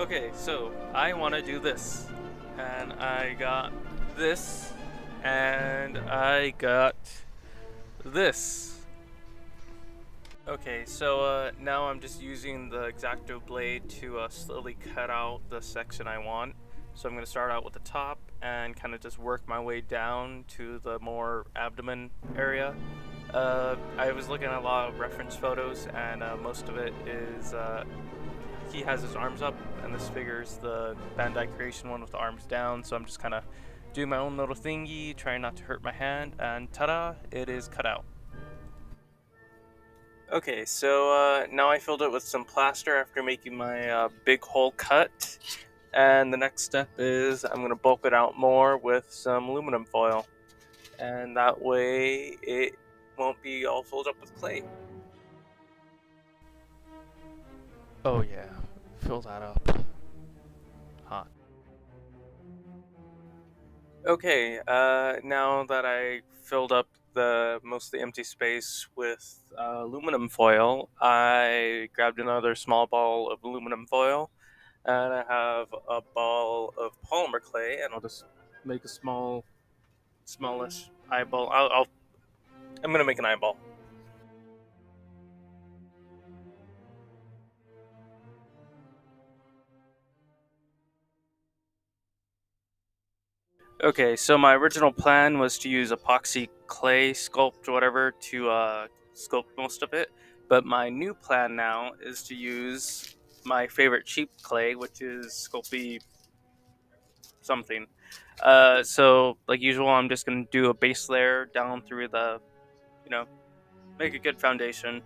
Okay, so I want to do this, and I got this, and I got this. Okay, so now I'm just using the X-Acto blade to slowly cut out the section I want. So I'm going to start out with the top and kind of just work my way down to the more abdomen area. I was looking at a lot of reference photos, and most of it is he has his arms up, and this figures the Bandai Creation one with the arms down. So I'm just kind of doing my own little thingy, trying not to hurt my hand, and ta-da! It is cut out. Okay, so now I filled it with some plaster after making my big hole cut, and the next step is I'm going to bulk it out more with some aluminum foil, and that way it won't be all filled up with clay. Oh yeah, fill that up. Hot. Okay, now that I filled up the mostly empty space with aluminum foil, I grabbed another small ball of aluminum foil, and I have a ball of polymer clay, and I'll just make a smallish eyeball. I'm gonna make an eyeball. Okay, so my original plan was to use epoxy clay sculpt or whatever to sculpt most of it, but my new plan now is to use my favorite cheap clay, which is Sculpey something. So like usual, I'm just gonna do a base layer down through the, you know, make a good foundation,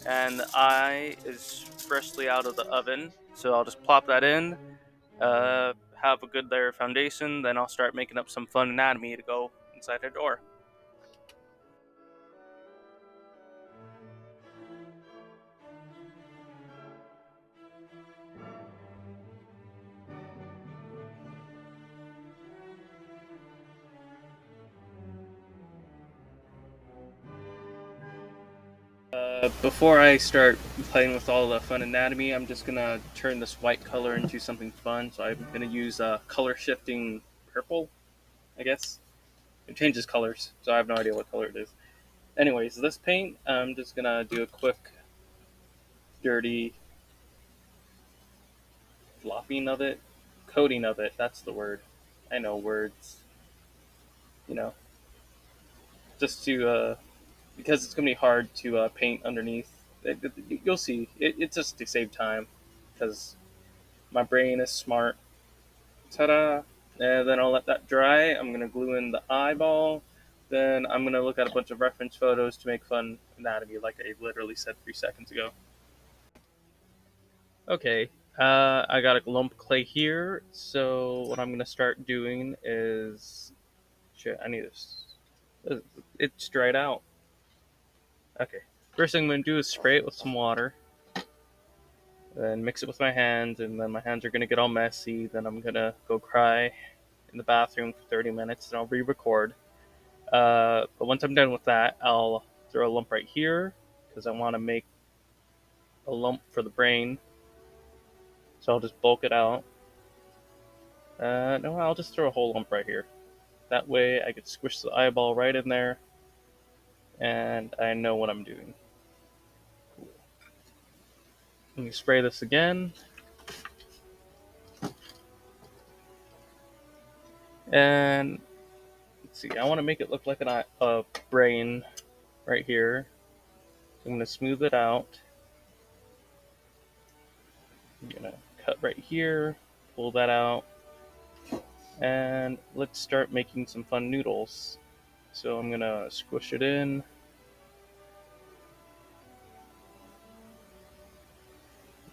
and the eye is freshly out of the oven, so I'll just plop that in, have a good layer of foundation, then I'll start making up some fun anatomy to go inside her door. Before I start playing with all the fun anatomy, I'm just gonna turn this white color into something fun. So I'm gonna use color shifting purple, I guess. It changes colors, so I have no idea what color it is. Anyways, this paint, I'm just gonna do a quick, dirty flopping of it, coating of it. That's the word. I know words. You know, just to because it's gonna be hard to paint underneath. You'll see. It's just to save time because my brain is smart. Ta-da! And then I'll let that dry. I'm gonna glue in the eyeball. Then I'm gonna look at a bunch of reference photos to make fun anatomy, like I literally said 3 seconds ago. Okay, I got a lump of clay here. So what I'm gonna start doing is, shit. I need this. It's dried out. Okay. First thing I'm gonna do is spray it with some water, then mix it with my hands, and then my hands are gonna get all messy. Then I'm gonna go cry in the bathroom for 30 minutes, and I'll re-record. But once I'm done with that, I'll throw a lump right here because I want to make a lump for the brain. So I'll just bulk it out. No, I'll just throw a whole lump right here. That way I can squish the eyeball right in there, and I know what I'm doing. Cool. Let me spray this again. And let's see, I want to make it look like a brain right here. So I'm going to smooth it out. I'm going to cut right here, pull that out, and let's start making some fun noodles. So I'm going to squish it in.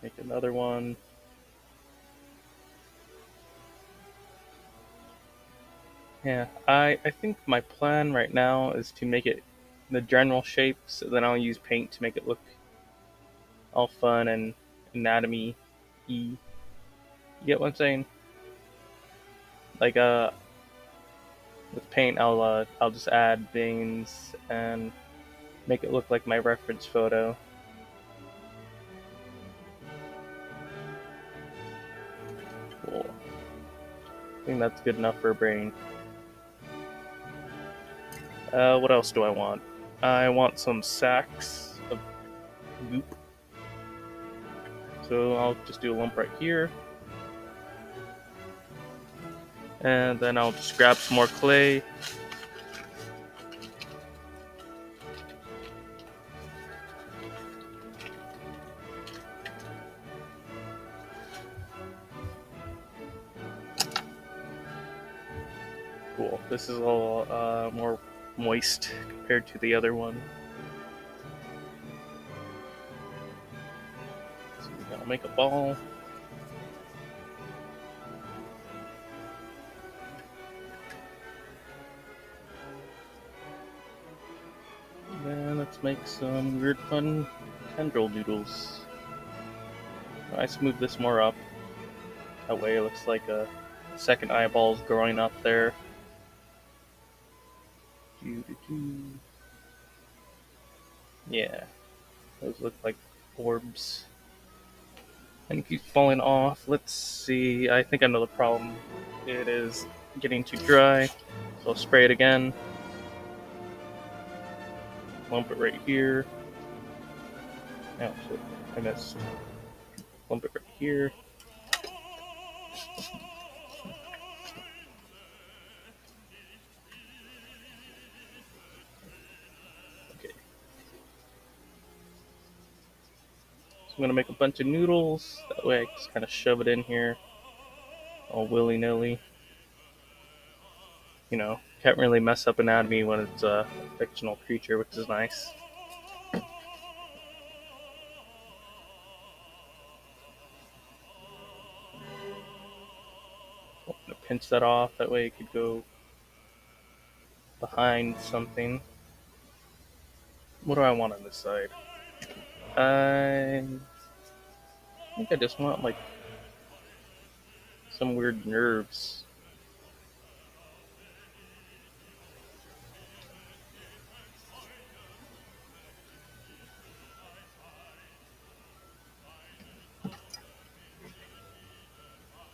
Make another one. Yeah, I think my plan right now is to make it the general shape, so then I'll use paint to make it look all fun and anatomy-y. You get what I'm saying? Like with paint, I'll just add veins and make it look like my reference photo. think that's good enough for a brain. What else do I want? I want some sacks of goop. So I'll just do a lump right here. And then I'll just grab some more clay. Cool. This is a little more moist compared to the other one. So I'll make a ball. Then let's make some weird fun tendril noodles. Let's move this more up. That way it looks like a second eyeball's growing up there. Yeah, those look like orbs. And keep falling off. Let's see. I think I know the problem. It is getting too dry. So I'll spray it again. Lump it right here. Oh, shit. I missed. Lump it right here. Okay. So I'm going to make a bunch of noodles. That way I just kind of shove it in here. All willy-nilly. You know, can't really mess up anatomy when it's a fictional creature, which is nice. I'm going to pinch that off. That way it could go behind something. What do I want on this side? I think I just want like some weird nerves.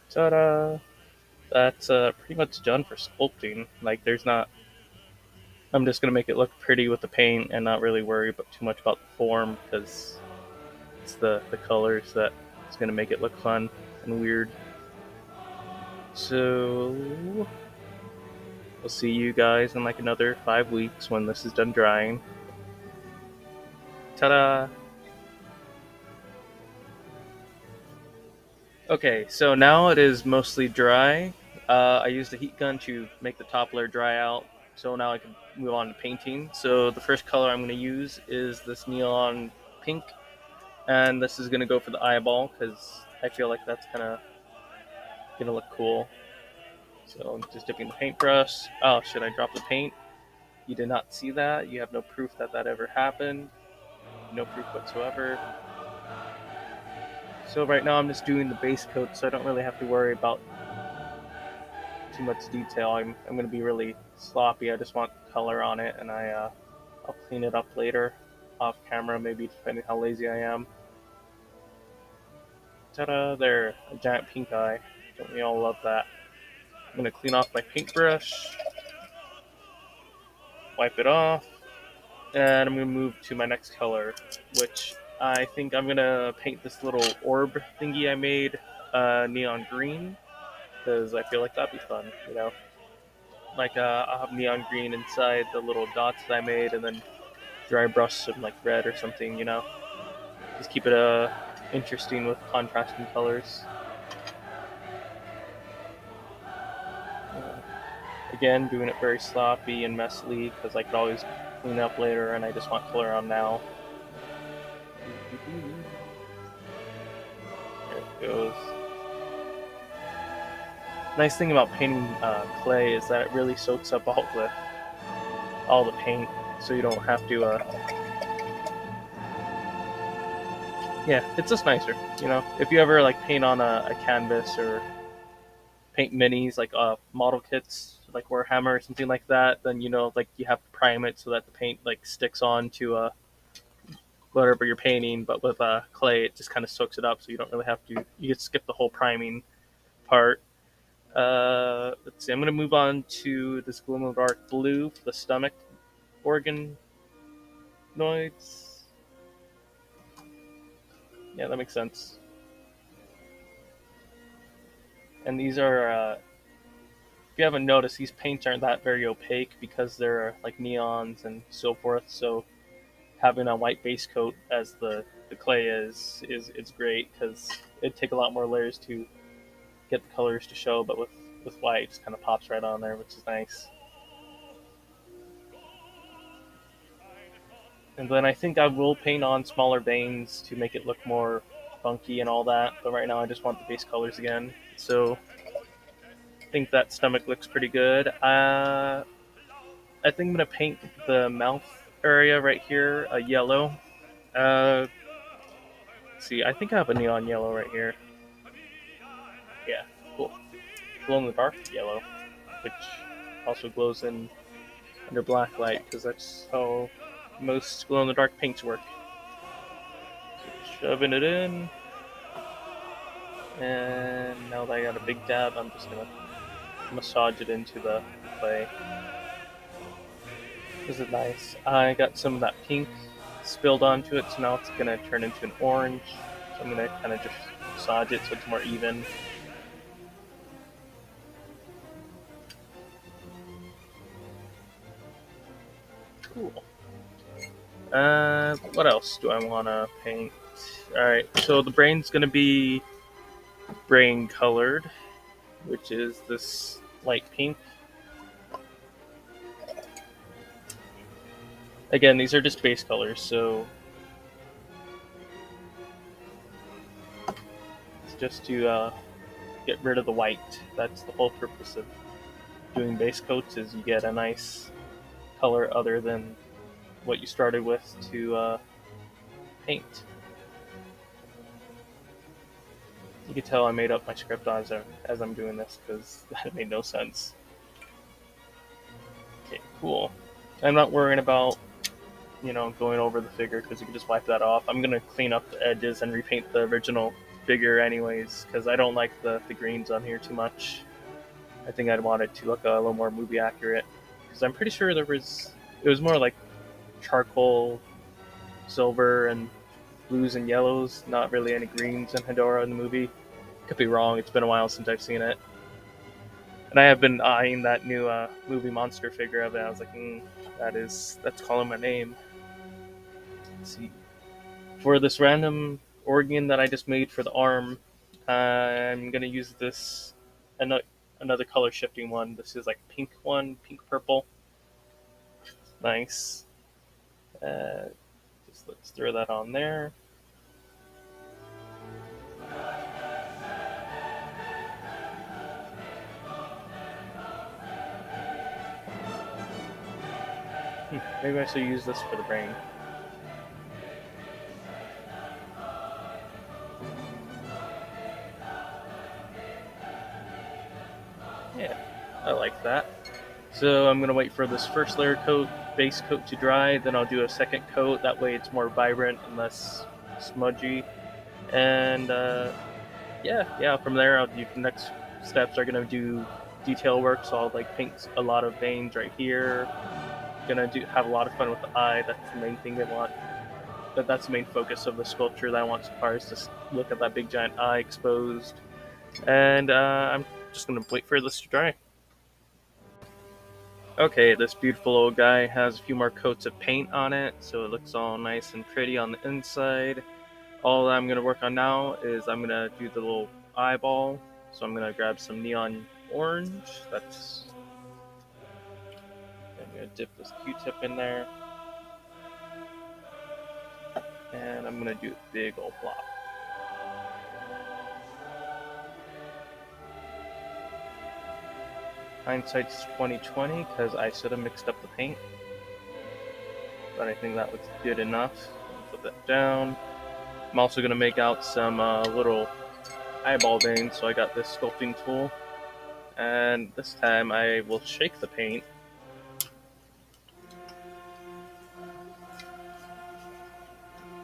Ta-da! That's pretty much done for sculpting. Like, there's not. I'm just gonna make it look pretty with the paint and not really worry about too much about the form because it's the colors that is gonna make it look fun and weird. So we'll see you guys in like another 5 weeks when this is done drying. Ta-da! Okay, so now it is mostly dry. I used a heat gun to make the top layer dry out, so now I can move on to painting. So the first color I'm going to use is this neon pink, and this is going to go for the eyeball because I feel like that's kind of going to look cool. So I'm just dipping the paintbrush. Oh shit, I dropped the paint. You did not see that. You have no proof that that ever happened. No proof whatsoever. So right now I'm just doing the base coat, so I don't really have to worry about too much detail. I'm going to be really sloppy. I just want color on it, and I'll clean it up later, off camera maybe, depending how lazy I am. Ta-da! There, a giant pink eye. Don't we all love that? I'm going to clean off my paintbrush, wipe it off, and I'm going to move to my next color, which I think I'm going to paint this little orb thingy I made neon green, because I feel like that'd be fun, you know? Like, I'll have neon green inside the little dots that I made, and then dry brush some like red or something, you know? Just keep it interesting with contrasting colors. Again, doing it very sloppy and messily because I could always clean up later, and I just want color on now. There it goes. Nice thing about painting clay is that it really soaks up all the paint, so you don't have to. Yeah, it's just nicer, you know. If you ever like paint on a canvas or paint minis like model kits like Warhammer or something like that, then you know like you have to prime it so that the paint like sticks on to whatever you're painting. But with clay, it just kind of soaks it up, so you don't really have to. You can skip the whole priming part. Let's see. I'm gonna move on to this glow in the dark blue for the stomach organ noise. Yeah, that makes sense. And these are, if you haven't noticed, these paints aren't that very opaque because they're like neons and so forth. So having a white base coat as the clay is it's great because it'd take a lot more layers to get the colors to show. But with white, it just kind of pops right on there, which is nice. And then I think I will paint on smaller veins to make it look more funky and all that. But right now I just want the base colors again. So I think that stomach looks pretty good. I think I'm gonna paint the mouth area right here a yellow. Uh, see, I think I have a neon yellow right here. Yeah, cool. Glow in the dark yellow, which also glows in under black light because that's how most glow in the dark paints work. Shoving it in. And now that I got a big dab, I'm just gonna massage it into the clay. This is nice. I got some of that pink spilled onto it, so now it's gonna turn into an orange. So I'm gonna kind of just massage it so it's more even. Cool. What else do I want to paint? Alright, so the brain's gonna be brain colored, which is this light pink. Again, these are just base colors, so it's just to get rid of the white. That's the whole purpose of doing base coats, is you get a nice color other than what you started with to paint. You can tell I made up my script as I'm doing this because that made no sense. Okay, cool. I'm not worrying about going over the figure because you can just wipe that off. I'm gonna clean up the edges and repaint the original figure anyways because I don't like the greens on here too much. I think I'd want it to look a little more movie accurate because I'm pretty sure it was more like charcoal, silver, and blues and yellows. Not really any greens in Hedorah in the movie. Could be wrong. It's been a while since I've seen it. And I have been eyeing that new movie monster figure of it. I was like, that's calling my name. Let's see. For this random organ that I just made for the arm, I'm gonna use this another color shifting one. This is like pink one, pink purple. Nice. Just let's throw that on there. Maybe I should use this for the brain. Yeah, I like that. So I'm gonna wait for this first layer coat, base coat to dry, then I'll do a second coat. That way it's more vibrant and less smudgy. And yeah. From there, the next steps are gonna do detail work. So I'll like paint a lot of veins right here. Gonna have a lot of fun with the eye. That's the main thing I want. That's the main focus of the sculpture that I want so far is to look at that big giant eye exposed. And I'm just gonna wait for this to dry. Okay, this beautiful old guy has a few more coats of paint on it, so it looks all nice and pretty on the inside. All I'm going to work on now is I'm going to do the little eyeball. So I'm going to grab some neon orange. I'm going to dip this Q-tip in there. And I'm going to do a big old blob. Hindsight's 2020 because I should have mixed up the paint. But I think that looks good enough. Put that down. I'm also going to make out some little eyeball veins, so I got this sculpting tool. And this time I will shake the paint.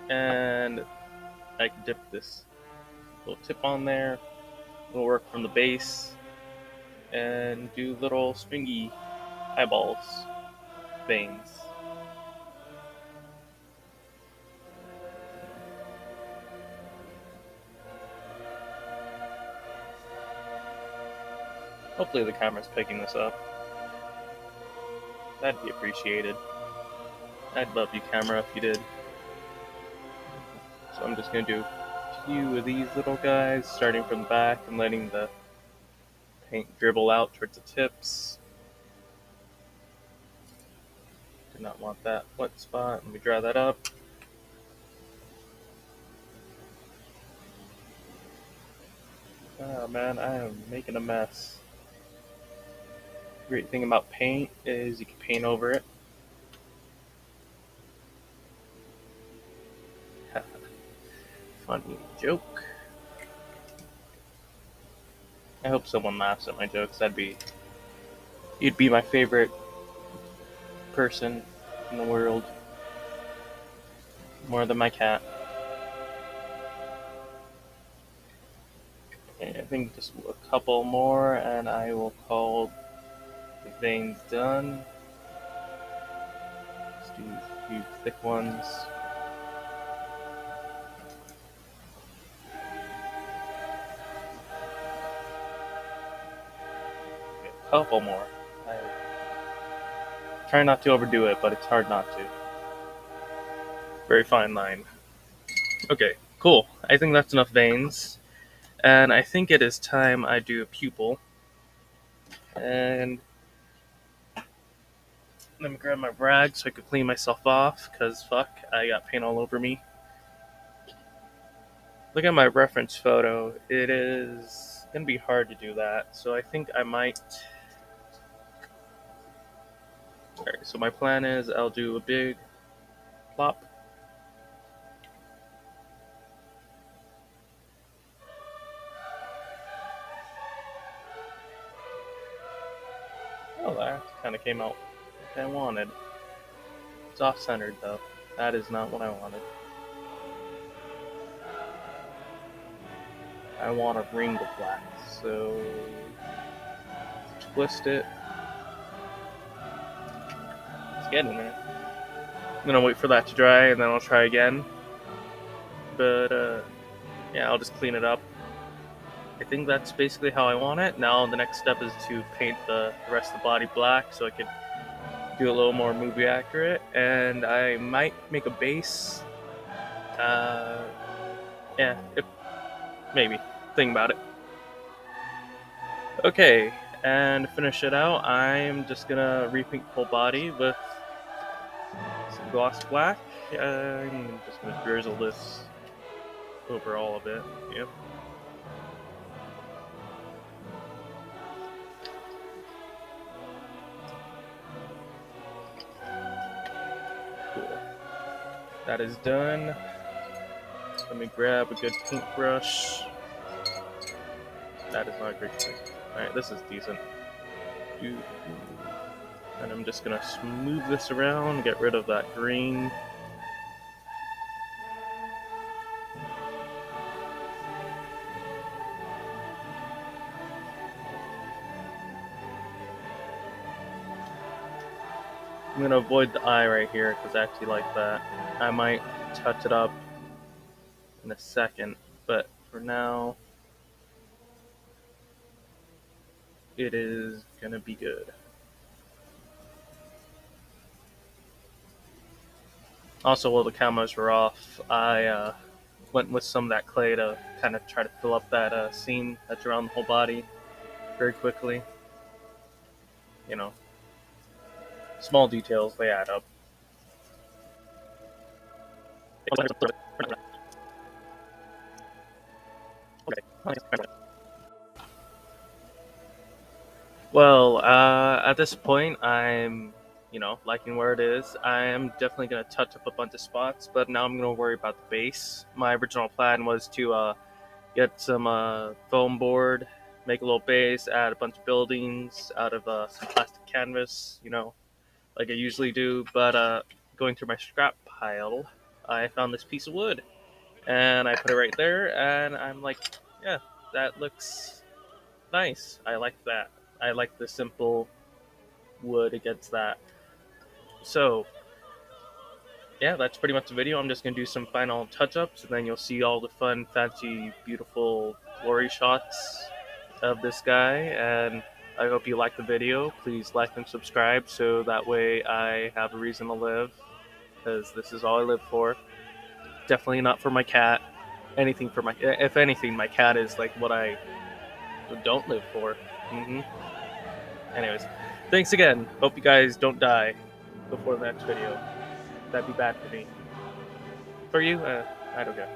And I can dip this little tip on there. It'll work from the base. and do little stringy eyeballs, veins. Hopefully the camera's picking this up. That'd be appreciated. I'd love you, camera, if you did. So I'm just gonna do a few of these little guys, starting from the back and letting the paint dribble out towards the tips. Do not want that wet spot. Let me dry that up. Oh man, I am making a mess. Great thing about paint is you can paint over it. Funny joke. I hope someone laughs at my jokes. You'd be my favorite person in the world. More than my cat. Okay, I think just a couple more and I will call the veins done. Let's do a few thick ones. Okay, a couple more. I try not to overdo it, but it's hard not to. Very fine line. Okay, cool. I think that's enough veins. And I think it is time I do a pupil. And let me grab my rag so I could clean myself off, because fuck, I got paint all over me. Look at my reference photo. It is going to be hard to do that, so I think I might... Alright, so my plan is I'll do a big plop. Oh, that kind of came out like I wanted. It's off-centered, though. That is not what I wanted. I want a ring of black, so twist it. It's getting there. I'm gonna wait for that to dry and then I'll try again. But yeah, I'll just clean it up. I think that's basically how I want it. Now the next step is to paint the rest of the body black so I can do a little more movie accurate. And I might make a base. Yeah, maybe. Think about it. Okay, and to finish it out, I'm just gonna repaint the whole body with some gloss black. I'm just gonna drizzle this over all of it. Yep. Cool. That is done. Let me grab a good paintbrush. That is not a great thing. Alright, this is decent. And I'm just gonna smooth this around, get rid of that green. I'm gonna avoid the eye right here because I actually like that. I might touch it up in a second, but for now, it is gonna be good. Also, while the cameras were off, I went with some of that clay to kind of try to fill up that seam that's around the whole body very quickly. You know, small details, they add up. Well, at this point, I'm, liking where it is. I am definitely going to touch up a bunch of spots, but now I'm going to worry about the base. My original plan was to get some foam board, make a little base, add a bunch of buildings out of some plastic canvas, like I usually do. But going through my scrap pile, I found this piece of wood, and I put it right there, and I'm like, yeah, that looks nice. I like that. I like the simple wood against that. So yeah, that's pretty much the video. I'm just gonna do some final touch-ups, and then you'll see all the fun, fancy, beautiful glory shots of this guy. And I hope you like the video. Please like and subscribe so that way I have a reason to live, because this is all I live for. Definitely not for my cat. Anything for my, if anything, my cat is like what I don't live for. Anyways, thanks again. Hope you guys don't die before the next video. That'd be bad for me. For you, I don't care.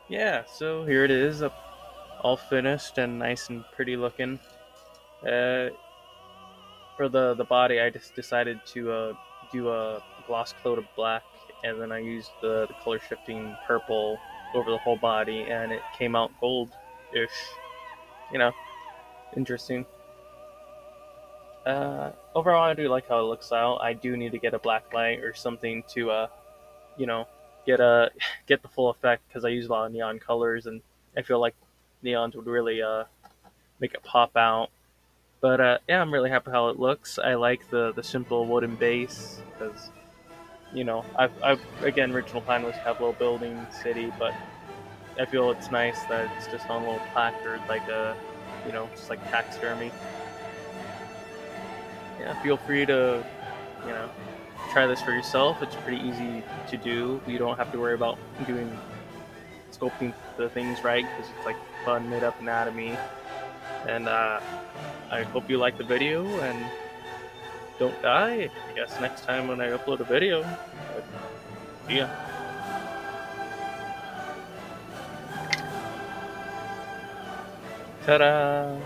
Yeah, so here it is, all finished and nice and pretty looking. Uh, for the body, I just decided to do a gloss coat of black, and then I used the color shifting purple over the whole body, and it came out gold-ish. You know, interesting. Overall, I do like how it looks out. I do need to get a black light or something to you know, get a get the full effect because I use a lot of neon colors, and I feel like neons would really make it pop out. But yeah, I'm really happy how it looks. I like the simple wooden base because I've again original plan was to have a little building city, but I feel it's nice that it's just on a little placard like a just like taxidermy. Yeah, feel free to you know try this for yourself. It's pretty easy to do. You don't have to worry about doing sculpting the things right because it's like fun made up anatomy. And I hope you like the video and don't die. I guess next time when I upload a video. But, yeah. Ta-da!